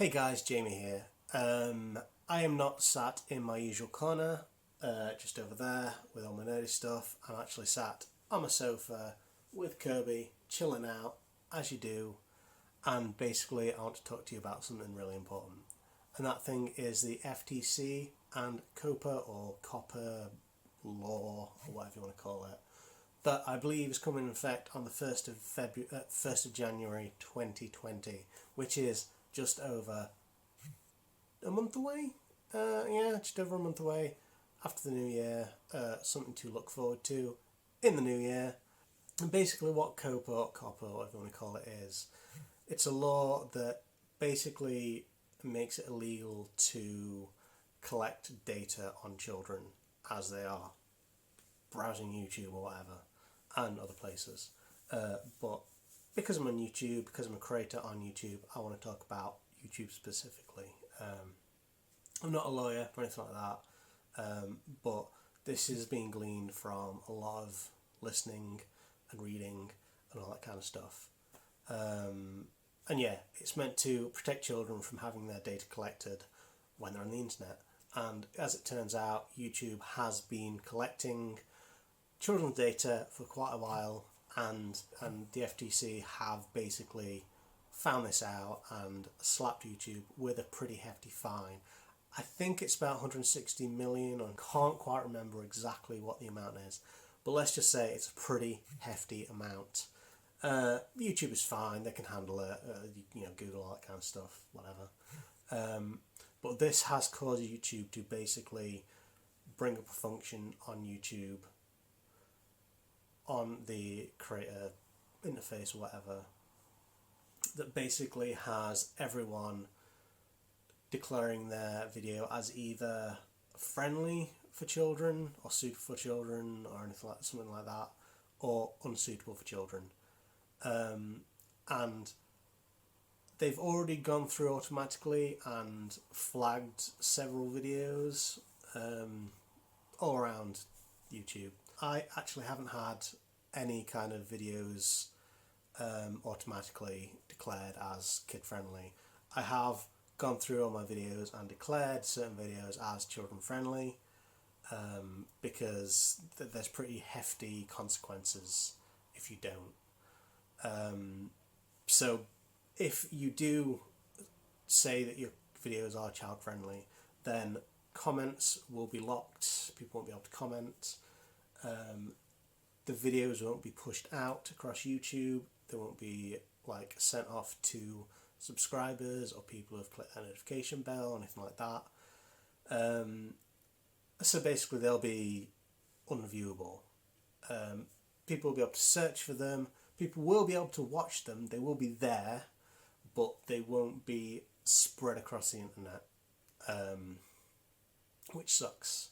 Hey guys, Jamie here. I am not sat in my usual corner, just over there with all my nerdy stuff. I'm actually sat on my sofa with Kirby, chilling out, as you do, and basically I want to talk to you about something really important. And that thing is the FTC and COPPA or COPPA law, or whatever you want to call it, that I believe is coming in effect on the 1st of January 2020, which is just over a month away. Just over a month away after the new year. Something to look forward to in the new year. And basically what COPPA or COPPA, whatever you want to call it, is, it's a law that basically makes it illegal to collect data on children as they are browsing YouTube or whatever, and other places. But because I'm on YouTube, because I'm a creator on YouTube, I want to talk about YouTube specifically. I'm not a lawyer or anything like that, but this is being gleaned from a lot of listening and reading and all that kind of stuff. And yeah, it's meant to protect children from having their data collected when they're on the internet. And as it turns out, YouTube has been collecting children's data for quite a while, and the FTC have basically found this out and slapped YouTube with a pretty hefty fine. I think it's about 160 million, I can't quite remember exactly what the amount is, but let's just say it's a pretty hefty amount. YouTube is fine, they can handle it, Google, all that kind of stuff, whatever. But this has caused YouTube to basically bring up a function on YouTube, on the creator interface or whatever, that basically has everyone declaring their video as either friendly for children or suitable for children or something like that, or unsuitable for children. And they've already gone through automatically and flagged several videos all around YouTube. I actually haven't had any kind of videos automatically declared as kid friendly. I have gone through all my videos and declared certain videos as children friendly, because there's pretty hefty consequences if you don't. So if you do say that your videos are child friendly, then comments will be locked, people won't be able to comment, the videos won't be pushed out across YouTube, they won't be sent off to subscribers or people who've clicked that notification bell or anything like that. So basically they'll be unviewable. People will be able to search for them, people will be able to watch them, they will be there, but they won't be spread across the internet, which sucks.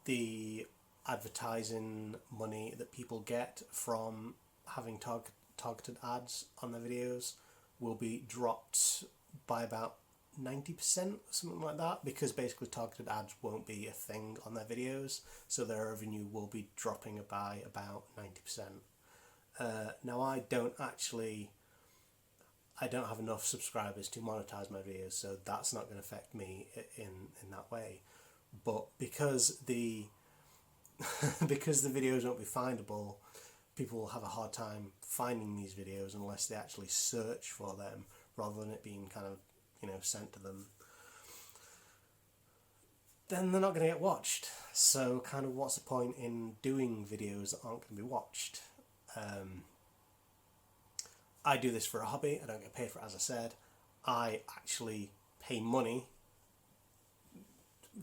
The advertising money that people get from having targeted ads on their videos will be dropped by about 90%, something like that, because basically targeted ads won't be a thing on their videos, so their revenue will be dropping by about 90%. Now I don't have enough subscribers to monetize my videos, so that's not going to affect me in that way. But because the videos won't be findable, people will have a hard time finding these videos unless they actually search for them, rather than it being kind of, sent to them. Then they're not going to get watched. So kind of what's the point in doing videos that aren't going to be watched? I do this for a hobby, I don't get paid for it, as I said. I actually pay money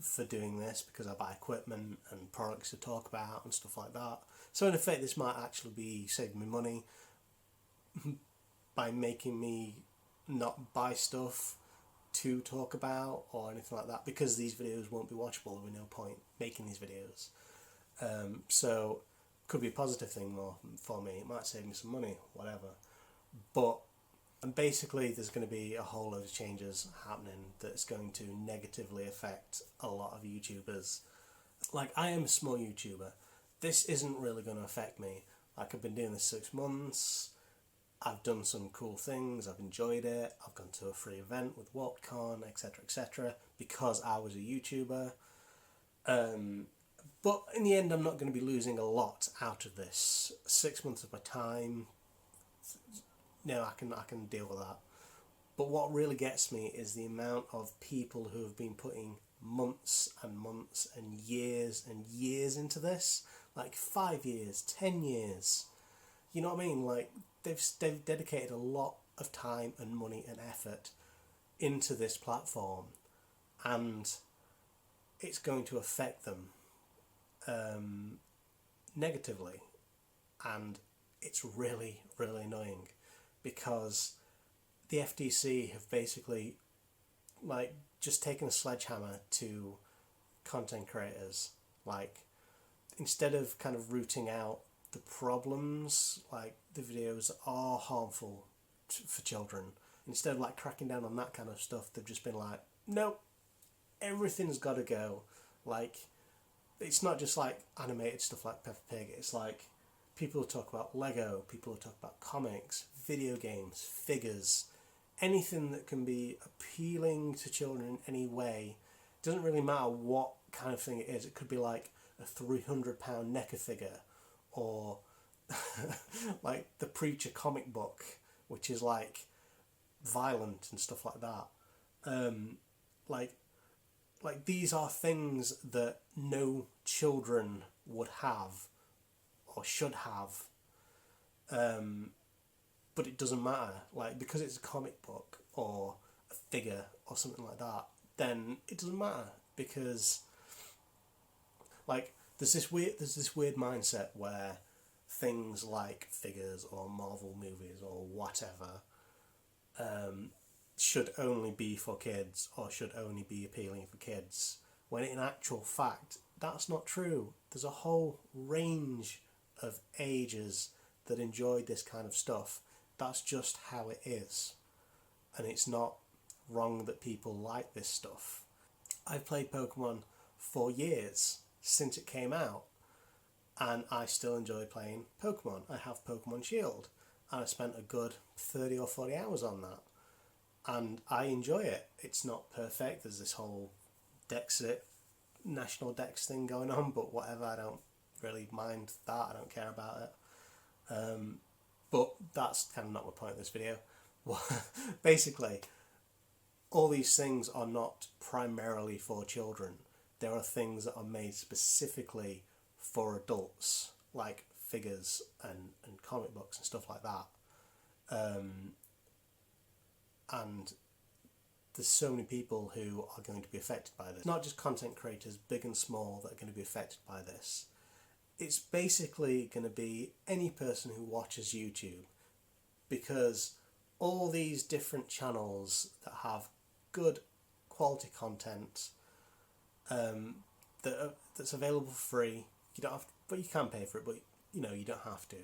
for doing this because I buy equipment and products to talk about and stuff like that. So in effect this might actually be saving me money by making me not buy stuff to talk about or anything like that, because these videos won't be watchable, there'll be no point making these videos. So could be a positive thing for me, it might save me some money, whatever. But basically there's going to be a whole load of changes happening that's going to negatively affect a lot of YouTubers. I am a small YouTuber, this isn't really going to affect me. I've been doing this 6 months, I've done some cool things, I've enjoyed it, I've gone to a free event with WaltCon, etc., because I was a YouTuber. But in the end, I'm not going to be losing a lot out of this. 6 months of my time, no, I can deal with that. But what really gets me is the amount of people who have been putting months and months and years into this, like 5 years, 10 years. You know what I mean? Like they've dedicated a lot of time and money and effort into this platform, and it's going to affect them negatively, and it's really, really annoying because the FTC have basically like just taken a sledgehammer to content creators. Like, instead of kind of rooting out the problems, like the videos are harmful for children, instead of like cracking down on that kind of stuff, they've just been like, nope, everything's got to go. Like, it's not just like animated stuff like Peppa Pig, it's like people who talk about Lego, people who talk about comics, video games, figures, anything that can be appealing to children in any way. It doesn't really matter what kind of thing it is. It could be like a £300 NECA figure, or like the Preacher comic book, which is like violent and stuff like that. Like these are things that no children would have or should have. But it doesn't matter, like, because it's a comic book or a figure or something like that, then it doesn't matter, because like there's this weird mindset where things like figures or Marvel movies or whatever should only be for kids or should only be appealing for kids, when in actual fact that's not true. There's a whole range of ages that enjoy this kind of stuff. That's just how it is, and it's not wrong that people like this stuff. I've played Pokemon for years, since it came out, and I still enjoy playing Pokemon. I have Pokemon Shield, and I spent a good 30 or 40 hours on that, and I enjoy it. It's not perfect, there's this whole Dexit, National Dex thing going on, but whatever, I don't really mind that, I don't care about it. But that's kind of not the point of this video. Basically, all these things are not primarily for children. There are things that are made specifically for adults, like figures and comic books and stuff like that. And there's so many people who are going to be affected by this. Not just content creators, big and small, that are going to be affected by this. It's basically going to be any person who watches YouTube, because all these different channels that have good quality content that's available for free, you don't have to, but you can pay for it, but you know, you don't have to.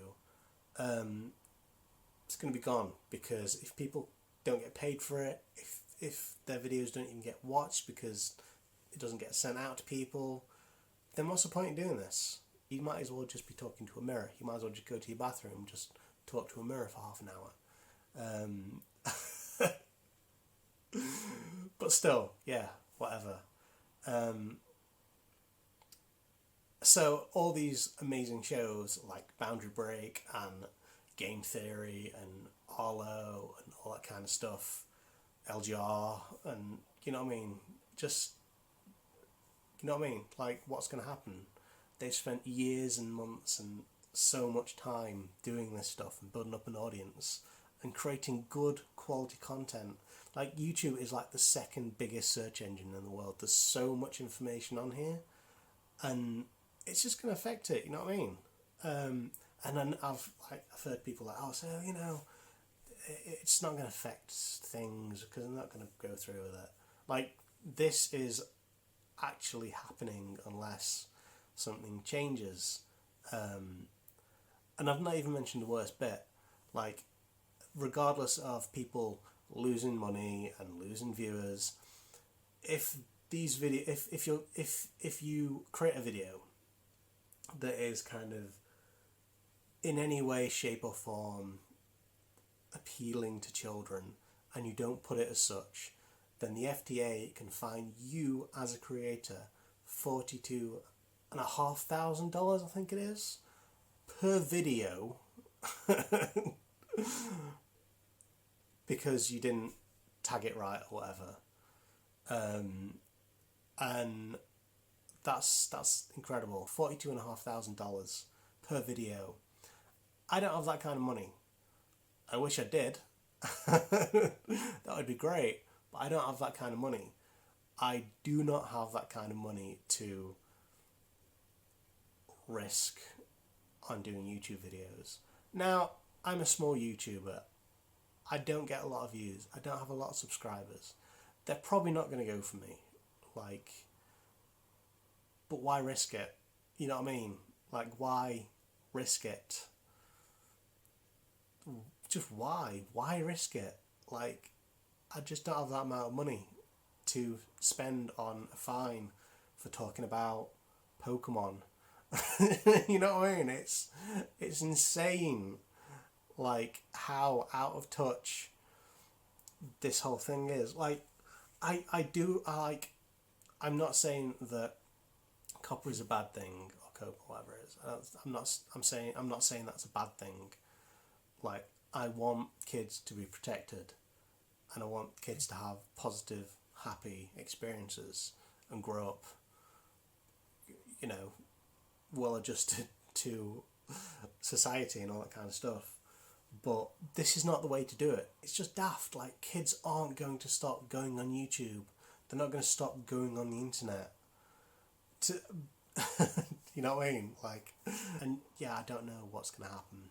It's going to be gone, because if people don't get paid for it, if their videos don't even get watched because it doesn't get sent out to people, then what's the point in doing this? You might as well just be talking to a mirror. You might as well just go to your bathroom and just talk to a mirror for half an hour. But still, yeah, whatever. So all these amazing shows like Boundary Break and Game Theory and Arlo and all that kind of stuff, LGR, and you know what I mean, just, you know what I mean, like, what's going to happen? They've spent years and months and so much time doing this stuff and building up an audience and creating good quality content. Like, YouTube is like the second biggest search engine in the world. There's so much information on here, and it's just going to affect it, you know what I mean? And then I've heard people like, oh, so, you know, it's not going to affect things because I'm not going to go through with it. Like, this is actually happening unless something changes. And I've not even mentioned the worst bit. Like, regardless of people losing money and losing viewers, if you create a video that is kind of in any way, shape or form appealing to children and you don't put it as such, then the FDA can fine you as a creator $42,500, I think it is, per video because you didn't tag it right or whatever. And that's incredible. $42,500 per video. I don't have that kind of money. I wish I did. That would be great. But I don't have that kind of money. I do not have that kind of money to risk on doing YouTube videos. Now, I'm a small YouTuber. I don't get a lot of views. I don't have a lot of subscribers. They're probably not going to go for me. Like, but why risk it? You know what I mean? Like, why risk it? Just why? Why risk it? Like, I just don't have that amount of money to spend on a fine for talking about Pokemon. You know what I mean? It's insane, like, how out of touch this whole thing is. Like, I'm not saying that COPPA is a bad thing, or COPPA, whatever it is. I'm not saying that's a bad thing. Like, I want kids to be protected, and I want kids to have positive, happy experiences and grow up, you know, well adjusted to society and all that kind of stuff. But this is not the way to do it. It's just daft. Like, kids aren't going to stop going on YouTube. They're not going to stop going on the internet. You know what I mean? Like, and yeah, I don't know what's going to happen.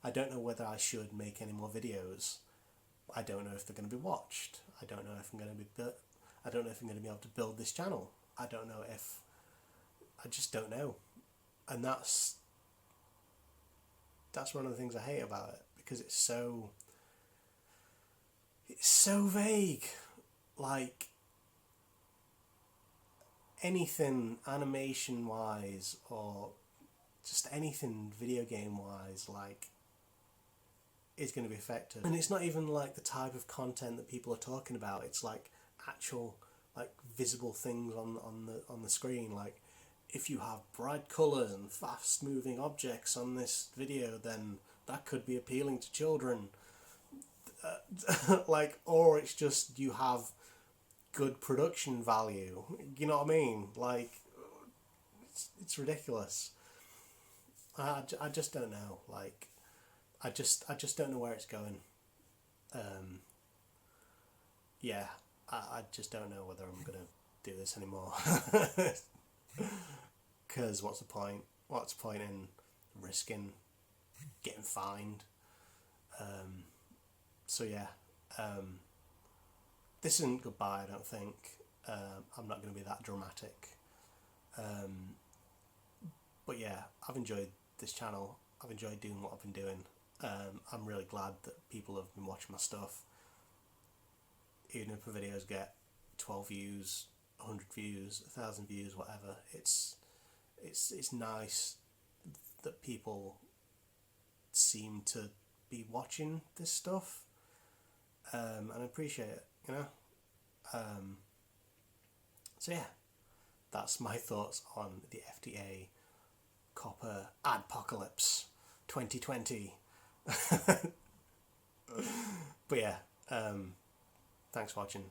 I don't know whether I should make any more videos. I don't know if they're going to be watched. I don't know if I'm going to be able to build this channel. I just don't know. And that's one of the things I hate about it, because it's so vague. Like, anything animation wise or just anything video game wise, like, is going to be affected. And it's not even like the type of content that people are talking about. It's like actual, like, visible things on the screen. Like, if you have bright colours and fast moving objects on this video, then that could be appealing to children. Like, or it's just you have good production value. You know what I mean? Like, it's ridiculous. I just don't know. Like, I just don't know where it's going. Yeah, I just don't know whether I'm gonna do this anymore. Because what's the point? What's the point in risking getting fined? So yeah, this isn't goodbye, I don't think. I'm not going to be that dramatic. But yeah, I've enjoyed this channel. I've enjoyed doing what I've been doing. I'm really glad that people have been watching my stuff. Even if the videos get 12 views, 100 views, 1,000 views, whatever, it's nice that people seem to be watching this stuff, and I appreciate it, you know. So yeah, that's my thoughts on the FDA COPPA Adpocalypse 2020. But yeah, thanks for watching.